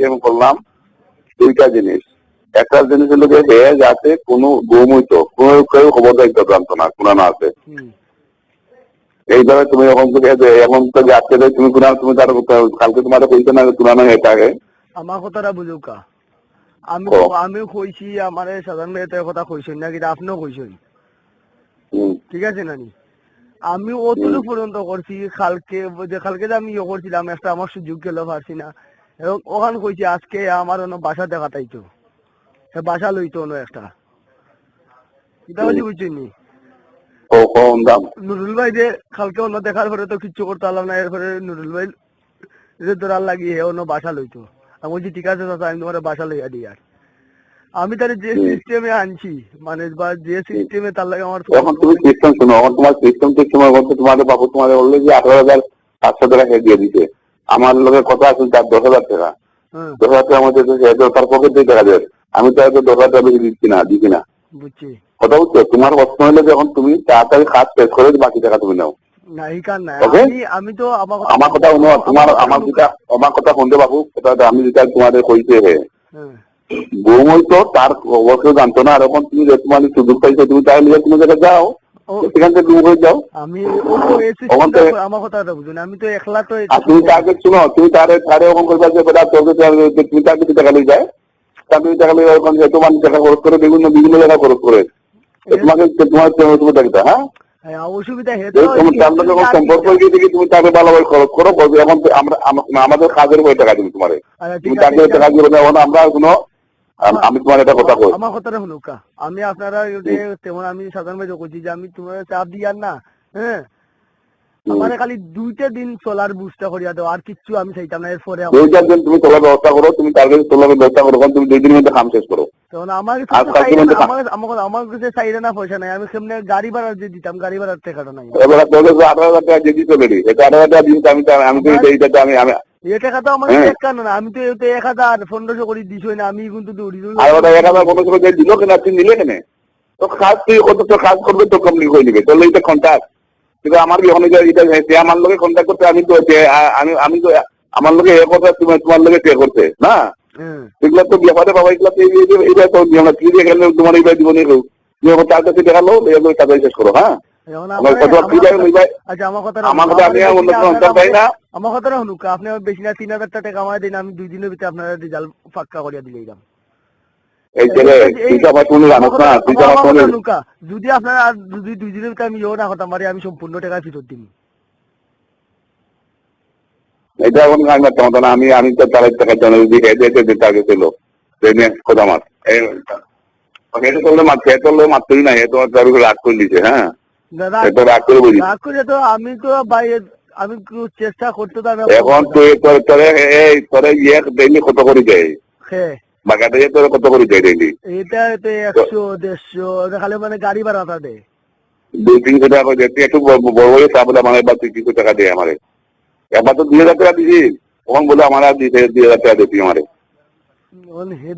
আমি করলাম দুইটা জিনিস। একটা জিনিস হলো যে হে যাতে কোনো গোমৈত কোনো কেউ খবর দায়িত্ব জানতো না কোনানো আছে। এইভাবে তুমি এখন তো যাচ্ছে তুমি তুমি তার কালকে তোমার কইছো না কোনানো এটাকে আমার কথাটা বুঝুকা আমি কইছি আমার সাধারণ মেয়েদের কথা কইছেন না কিন্তু আপনিও কইছেন, ঠিক আছে নানি? আমি অতটুকু পর্যন্ত করছি কালকে যে আমি ইয়ে করছিলাম একটা আমার সুযোগ গেল পারছি না, এবং ওখানে কইছি আজকে আমার অন্য বাসা দেখাতাইতো বাসা লইতো অন্য একটা এটা বলছি বুঝছেন নি? নুরুল ভাই যে কালকে অন্য দেখার পরে তো কিচ্ছু করতে পারলাম না, এরপরে নুরুল ভাই যে দৌড়াল লাগিয়ে অন্য বাসা লইতো। আমি বলছি ঠিক আছে দাদা আমি তোমার বাসা লইয়া দিই। আর আমি তার যে সিস্টেমে আনছি মানে বা যে সিস্টেমে তার লাগে আমার এখন তুমি সিস্টেম শুনো, এখন তোমার সিস্টেম সিস্টেমের মধ্যে তোমাদের বাবু তোমাদের অলরেডি 18,500 টাকা দিয়ে দিছে। আমার লোকের কথা আছে তার 10,000 টাকা, 10,000 টাকার মধ্যে তার পকেট দিয়ে টাকা দেয়। আমি তো 10,000 টাকা বেশি দিচ্ছি না। বুঝছি কথা বুঝছো? তোমার প্রশ্ন হলে যখন তুমি তাড়াতাড়ি কাজ শেষ করে বাকি টাকা তুমি নাও। আমি তো আমার কথা শুনো, তোমার আমার কথা শুনতে বাবু, আমি যেটা তোমাদের কইছে বৌমই তো তার অবশ্যই জানতো না। আর এখন তুমি তোমার সুযোগ পাইছো তুমি তাই নিয়ে তুমি জায়গায় যাও, সেখান থেকে তুমি হয়ে যাও। আমার কথাটা বুঝুন, আমি তো একলা তো তুমি তাকে শুনো, তুমি তারে ওখান করবা যে তুমি তাকে কিছু টাকা নিয়ে যায়, তাকে টাকা নিয়ে ওখান থেকে তোমার টাকা খরচ করে বিভিন্ন জায়গায় খরচ করে তোমাকে তোমার অসুবিধা হ্যাঁ অসুবিধা সম্পর্ক গিয়ে দেখি তুমি তাকে ভালোভাবে খরচ করো। এখন আমাদের কাজের বই টাকা দিবি তোমার, তুমি তাকে টাকা দিবে না। এখন আমরা কোনো আমি তোমার একটা কথা কই, আমার কথাটা শুনুকা, আমি আপনারা তেমন আমি সাধারণভাবে করছি যে আমি তোমার চাপ দিয়ার না, হ্যাঁ আমার খালি 2টা দিন চলার বুঝটা করিয়া দাও, আর কিচ্ছু আমি চাইতাম না। এরপরে 2 দিন তুমি চলার ব্যবস্থা করো, তুমি তার কাছে চলার ব্যবস্থা করো, তুমি 2 দিনের মধ্যে কাম শেষ করো। আমার কাছে চাইলে না পয়সা নাই, আমি সামনে গাড়ি ভাড়া যে দিতাম গাড়ি ভাড়ার টাকাটা নাই। এবার 18,000 টাকা দিয়ে দিতে পারি, এটা 18,000 টাকা দিতে আমি এই টাকা তো আমার এক কারণ না, আমি তো 1,000-1,500 করে দিছই না, আমি কিন্তু দৌড়ি আর 1,000-1,500 করে দিল কেন আপনি নিলে কেন? তো কাজ তুই কত তো কাজ করবে তো কমপ্লিট করে নিবে, তাহলে এটা কন্ট্যাক্ট। কিন্তু আমার কি এখন এটা আমার লোকে কন্ট্যাক্ট করতে আমি তো আমি তো আমার লোকে এ কথা তোমার লোকে পে করতে না, এগুলো তো ব্যাপারে বাবা এগুলো এটা তো কি দিয়ে গেলে তোমার এইবার দিব নেই তার কাছে দেখালো কাজ শেষ করো। হ্যাঁ আমার কথাটা শুনুক, আপনি বেশি না 3,000 টাকা আমার দিন, আমি 2 দিনের ভিতরে আপনারা রেজাল্ট পাক্কা করিয়া দিলে দিলাম। যদি আপনারা যদি 2 দিনের ভিতরে আমি ইয়েও না করতাম পারি, আমি সম্পূর্ণ টাকা ফেরত দিন। এটা এখন আমি তো তার টাকা জানি যদি হেঁটে টার্গেট ছিল কথা মাছ হেঁটে চললে মাত্রই না, তোমার তার উপরে রাগ করে দিচ্ছে। হ্যাঁ রাগ করে বলি, রাগ করে তো আমি তো আমি চেষ্টা করতে এখন তোরে ইয়ে ডেইলি কত করে যায় বাগাতে তোর কত করে যায় ডেইলি? এটা 100-150 খালি মানে গাড়ি ভাড়াটা দেয় 200-300 টাকা করে দেয়। একটু বড় বড় চা বলে আমার এবার 300 টাকা দেয় আমারে। একবার তো 2,000 টাকা দিছি, তখন বলে আমার আর 2,000 টাকা দিচ্ছি আমারে।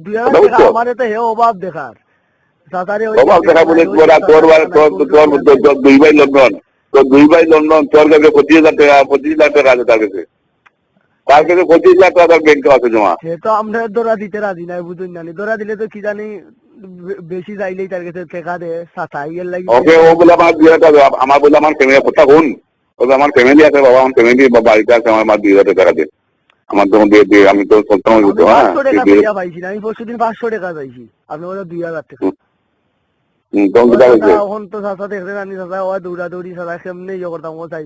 2,000 টাকা আমার তো হে অভাব দেখার অভাব দেখা বলে তোর 2 ভাই লন্ডন, তোর কাছে 25,000 টাকা আছে তার কাছে 25,000 টাকা তার ব্যাংকে আছে জমা। সে তো আমরা দৌড়া দিতে রাজি নাই, বুঝুন জানি দৌড়া দিলে তো কি জানি বেশি যাইলেই তার কাছে টাকা দেয় ওকে ও বলে আমার 2,000 টাকা, আমার বলে আমার ফ্যামিলি কথা শুন, আমার ফ্যামিলি আছে বাবা, আমার ফ্যামিলি বাড়িতে আছে, আমার 2,000 টাকা দেয় আমার তখন দিয়ে আমি তো সবসময় আমি পরশুদিন 500 টাকা পাইছি, আপনি বলে 2,000 টাকা। এখন তো চাচা দেখলেন আমি চাচা ও দৌড়াদৌড়ি চাচা কেমনে ইয়ে করতাম ও চাই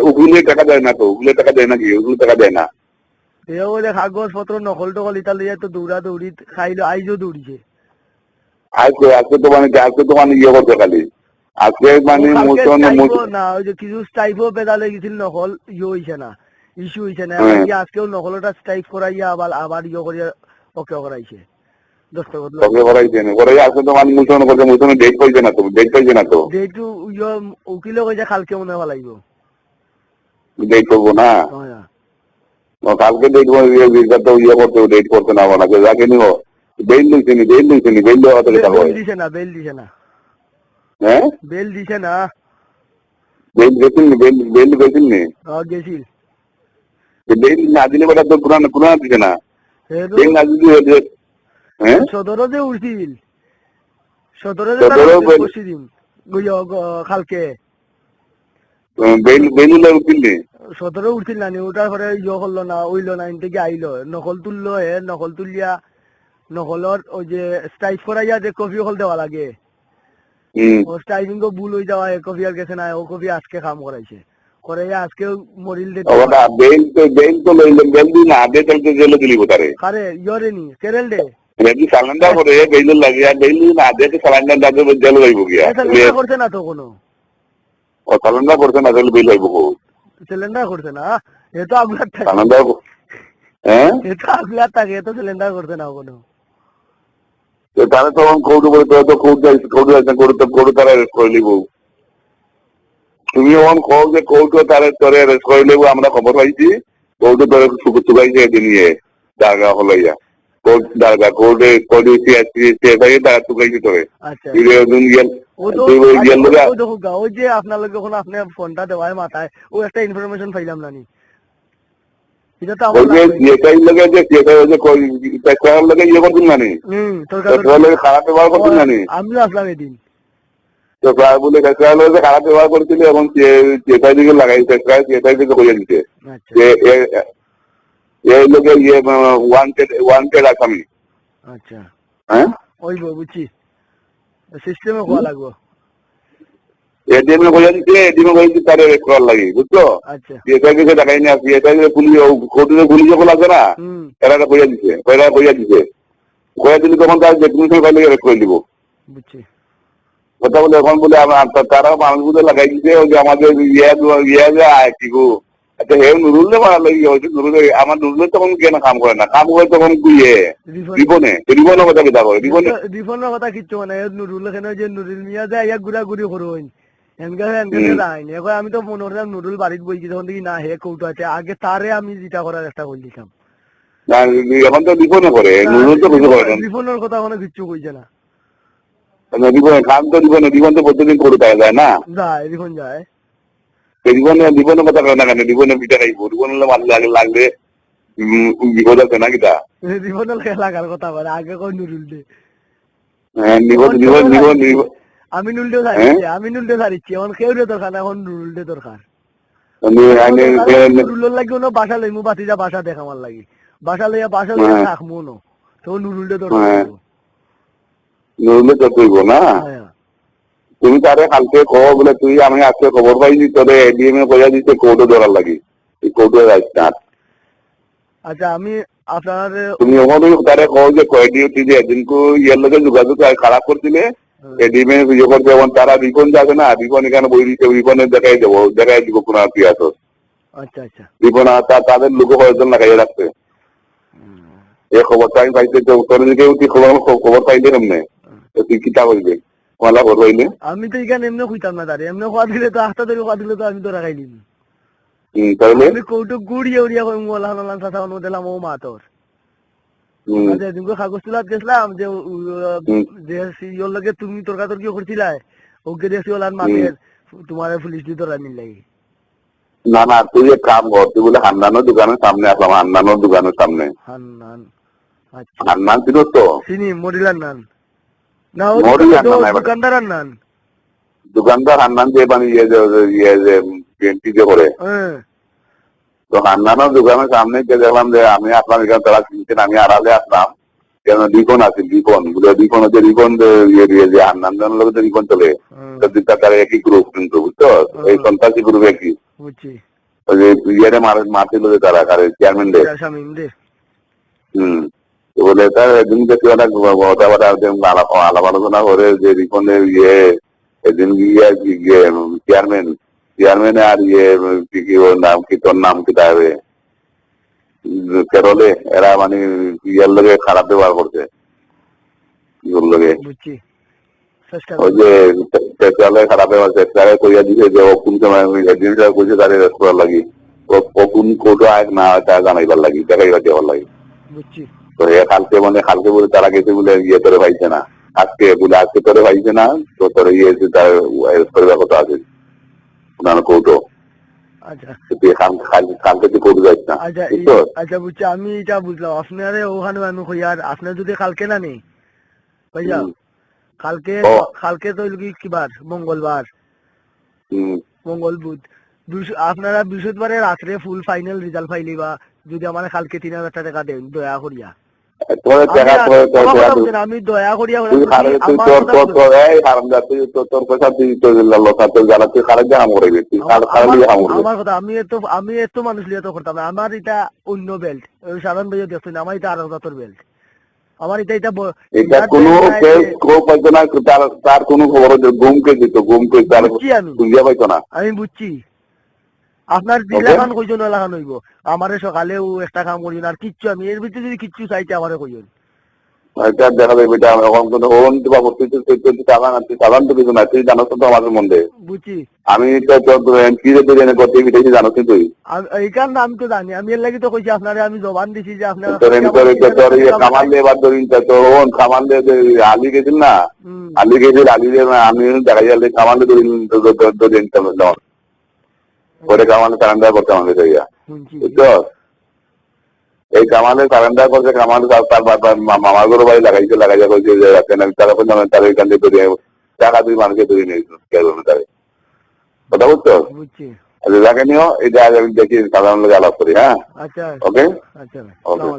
উগুলে টাকা দেয় না, তো উগুলে টাকা দেয় নাকি? উগুলে টাকা দেয় না, এ বলে কাগজ পত্র নকল টকল ইটা লিয়ে তো দৌড়াদৌড়ি খাইলো, আইজও দৌড়িছে আজকে তো মানে ইয়ে করতে খালি আজকে মানে না ওই যে কিছু স্টাইপও বেদালে গেছিল, নকল ইয়ে হইছে না, ইস্যু হইছে না, আজকেও নকলটা স্টাইপ করাইয়া আবার ইয়ে করিয়া ওকে করাইছে। উকিলে কইছে কালকে মনে হয় লাগবে ডেট করবো না, কালকে ডেট ইয়ে করতে ডেট করতে না আপনাকে যাকে নিব বেল দিচ্ছে নি বেল দেওয়া দিছে না বেল দিছে না হ্যাঁ বেল দিছে না বেল গেছিল নি বেল গেছিল নি গেছিল বেল না দিলে বেটা তো পুরানা দিছে না বেল না দিলে হ্যাঁ 17 যে উঠছিল 17 যে 17 বসি দিন কালকে বেল উঠলি 17 উঠছিল না ওটার পরে করলো না ওইলো না ইন থেকে আইলো নকল তুললো নকল তুলিয়া নকলর ওই যে স্ট্রাইক করাইয়া যে কপি হল দেওয়া লাগে ও স্ট্রাইকিং ভুল হয়ে যাওয়া কপি আর গেছে না ও কপি আজকে কাম করাইছে করে আজকে মরিল দে ওটা বেল তো লইলে বেল দি না দে চলতে জেলে দিলি কোতারে আরে ইয়রে নি কেরেল দে যদি সালান্ডার করে বেল লাগিয়া বেল না দে তো সালান্ডার দাদু জেলে হইব গিয়া সালান্ডার করছে না তো কোনো ও সালান্ডার করছে না জেলে বেল হইব কো সিলিন্ডার করছে না এ তো আপনার থাকে সালান্ডার হ্যাঁ এ তো আপনার থাকে এ তো সিলিন্ডার করছে না কোনো তাহলে তখন কৌটু করে তো কৌটু তারা রেস্ট করে লিব তুমি যখন কও যে কৌটু তারা তোরে রেস্ট করে লিব আমরা খবর পাইছি কৌটু তোরে চুকাইছে এদিন ইয়ে দারগা হলো ইয়া কোর্ট দারগা কোর্টে তারা চুকাইছে তোরে ওই যে আপনার লোক যখন আপনি ফোনটা দেওয়ায় মাথায় ও একটা ইনফরমেশন পাইলাম না নি এটা তো ওই যে যেটাই লাগে যে সেটাই যে পেশার লাগে ইয়ে করছেন না নি খারাপ ব্যবহার করছেন না নি আমিও আসলাম এদিন তো প্রায় বলে পেশার লোকে খারাপ ব্যবহার করেছিল এবং সেটাই দিকে লাগাইছে প্রায় সেটাই দিকে হয়ে দিচ্ছে এই লোকের ইয়ে ওয়ান্টেড আসামি আচ্ছা হ্যাঁ ওই বুঝছি সিস্টেমে হওয়া লাগবো এটিএম এ হয়ে দিচ্ছে এটিএম এ হয়ে দিচ্ছে তার রেস্ট করার লাগে বুঝছো এটা কিছু দেখাই না এটা পুলিশ কোর্টে পুলিশ যখন আছে না এরা হয়ে দিচ্ছে হয়ে দিলে তখন তার যে তুমি পাইলে রেস্ট করে দিব বুঝছি কথা বলে এখন বলে তারা মানুষগুলো লাগাই দিচ্ছে ওই যে আমাদের ইয়ে যায় কি গো আচ্ছা হে নুরুল মারা লাগি হয়েছে নুরুল আমার নুরুল তখন কেন কাম করে না কাম করে তখন ইয়ে রিবনের কথা কিতা করে রিবনের কথা কিচ্ছু মানে নুরুল এখানে যে নুরুল মিয়া যায় ইয়া ঘুরাঘুরি করুন আমি তো মনে করলাম নুরুল বাড়িতে বইছি তখন দেখি না হে কৌটো আছে আগে তারে আমি যেটা করার চেষ্টা করে দিতাম এখন তো রিবনে করে নুরুল তো কিছু করে না রিবনের কথা কোনো কিচ্ছু কইছে না রিবনে খান তো রিবন তো প্রতিদিন করে যায় না যায় রিবন যায় জীবনের কথা কেন না কেন জীবনের পিঠা খাইব জীবন লাগলে বিপদ আছে না কিটা জীবনের লাগার কথা বলে আগে কোন নুরুল দে আমি নুরুলও ছাড়িছি এখন কেউ দরকার না এখন নুরুল দরকার নুরুলের লাগে কোনো বাসা লইমু বাতিজা বাসা দেখ আমার লাগে বাসা লইয়া রাখবো ন তো নুরুল দরকার নুরুলে তো তুইব না তুমি তারে কালকে কো বলে তুই আমি আজকে খবর পাইনি তোরে এডিএম এ পয়সা দিতে কোর্টে ধরার লাগি এই কোর্টে যাইছ না আচ্ছা আমি আপনার তুমি ওখানে তারে কো যে কয়েকটি যে দিনকু ইয়ের লগে যোগাযোগ খারাপ করছিলে এডিএম এ ইয়ে করতে এবং তারা রিপন যাবে না রিপন এখানে বই দিতে রিপনে দেখাই দিব কোন কি আছে আচ্ছা আচ্ছা রিপন তাদের লোক কয়েকজন লাগাই রাখছে এই খবরটা আমি পাইতে তো তোর দিকে খবর পাইলে এমনি তুই কিতা করবে আমি তো এখানে এমনি খুঁজতাম না তারে এমনি খোয়া দিলে তো আস্তা ধরে খোয়া দিলে তো আমি তো রাখাই দিন আমি কৌটো গুড়িয়ে উড়িয়া কই মোলা হলাম সাথা অনু দিলাম ও মা তোর তুমি কাগজ তুলাত গেছিলাম যে ইয়োর লগে তুমি তর্কাতর্কি করছিলা ওকে দেখছি ওলার মাপের তোমার পুলিশ দিয়ে তোরা মিল লাগে না না তুই এক কাম কর তুই বলে হান্নানোর দোকানের সামনে আসলাম হান্নানোর দোকানের সামনে হান্নান ছিল তো চিনি মরিলার নান না দোকানদার আন্নান দোকানদার হান্নান যে মানে ইয়ে যে বিএনপি যে করে তো হান্নানোর দোকানের সামনে দেখলাম যে আমি আসলাম এখানে তারা চিনছেন আমি আড়ালে আসলাম কেন রিপন আছে রিপন হচ্ছে রিপন ইয়ে দিয়ে যে হান্নান লোক তো রিপন চলে তারা একই গ্রুপ কিন্তু বুঝছো এই সন্ত্রাসী গ্রুপ একই ওই যে ইয়ে মারছিল যে তারা চেয়ারম্যান দের বলে তার একদিন দেখি অনেক আলাপ আলোচনা করে যে রিপনের ইয়ে এদিন চেয়ারম্যান আর ইয়ে ওর নাম কি তোর নাম কি তাহলে কেরলে এরা মানে ইয়ের লোকে খারাপ ব্যবহার করছে ইয়ের লোকে ওই যে চেষ্টালে খারাপ ব্যবহার চেষ্টাকে কইয়া দিছে যে ও কোন সময় জিনিসটা কইছে তারে রেস্ট করার লাগি ও কোন কোটো আয় না তা জানাইবার লাগি দেখাইবার দেওয়ার লাগি তো কালকে বলে তারা গেছে বলে ইয়ে তোরে পাইছে না আজকে তোরে পাইছে না তো তোরে ইয়ে তার করবার কথা আছে কোটো আচ্ছা তুই কালকে তুই করে যাস না আচ্ছা বুঝছো? আচ্ছা বুঝছি, আমি এটা বুঝলাম আপনারে ওখানে আমি কই আর আপনার যদি কালকে না নেই ভাইয়া, কালকে ও। কালকে তো কি কিবার মঙ্গলবার, হুম। মঙ্গল বুধ আপনারা বৃহস্পতিবারে রাত্রে ফুল ফাইনাল রেজাল্ট পাইলিবা, যদি আমার কালকে 3,000 টাকা দেন দয়া করিয়া। তোর টাকা আমার কথা বুঝেন, আমি দয়া করিয়া তুই বলছি, তুই আমার তোর কথা তোর বুঝেন। তোর এই হারামজাদা তুই তোর পয়সা তুই তোর লোক তোর জানা তুই খারাপ জানা মরে গেছিস তুই খারাপ দিয়ে হামড়ে আমার কথা, আমি এত মানুষ লিয়ে তো করতাম না। আমার এটা অন্য বেল্ট, সাধারণ ভাইও দেখছেন, আমার এটা 8,000 বেল্ট। আমার এটা এটা কোনো কেউ পাইতো না, তার কোনো খবর ঘুমকে দিত, ঘুমকে তার বুঝছি খুঁজিয়া পাইতো না। আমি বুঝছি আপনার দিলাখান কইজন লাগান হইব, আমারে সকালেও একটা কাম করিন আর কিচ্ছু, আমি এর ভিতরে যদি কিচ্ছু চাইতে আমারে কইজন। এটা দেখা যাবে এটা এখন কোনো ওন তো বাবু তুই সাধারণ তো কিছু না, তুই জানো তো আমাদের মধ্যে বুঝছি আমি তো কি যে তুই এনে করতে বিদেশি জানো তুই এই কারণ আমি তো জানি, আমি এর লাগি তো কইছি আপনারে, আমি জবান দিছি যে আপনার তোর কামাল দিয়ে এবার ধরিন তোর ওন কামাল দিয়ে আলি গেছিল না, আলি গেছিল, আলি দিয়ে আমি দেখা যাবে কামাল দিয়ে ধরিন ওরে কামালে সারেন্ডার করতে আমাদের ইয়া বুঝছো? এই কামালে সারেন্ডার করছে, কামালে তার মামার ঘরে বাড়ি লাগাইয়া কইছে যে তার তার ওইখান থেকে ধরে টাকা দুই মানুষকে ধরে নিয়েছিল তারে, কথা বুঝছো? আচ্ছা দেখে নিও, এটা আমি দেখি সাধারণ লোক আলাপ করি। হ্যাঁ আচ্ছা ওকে আচ্ছা ওকে।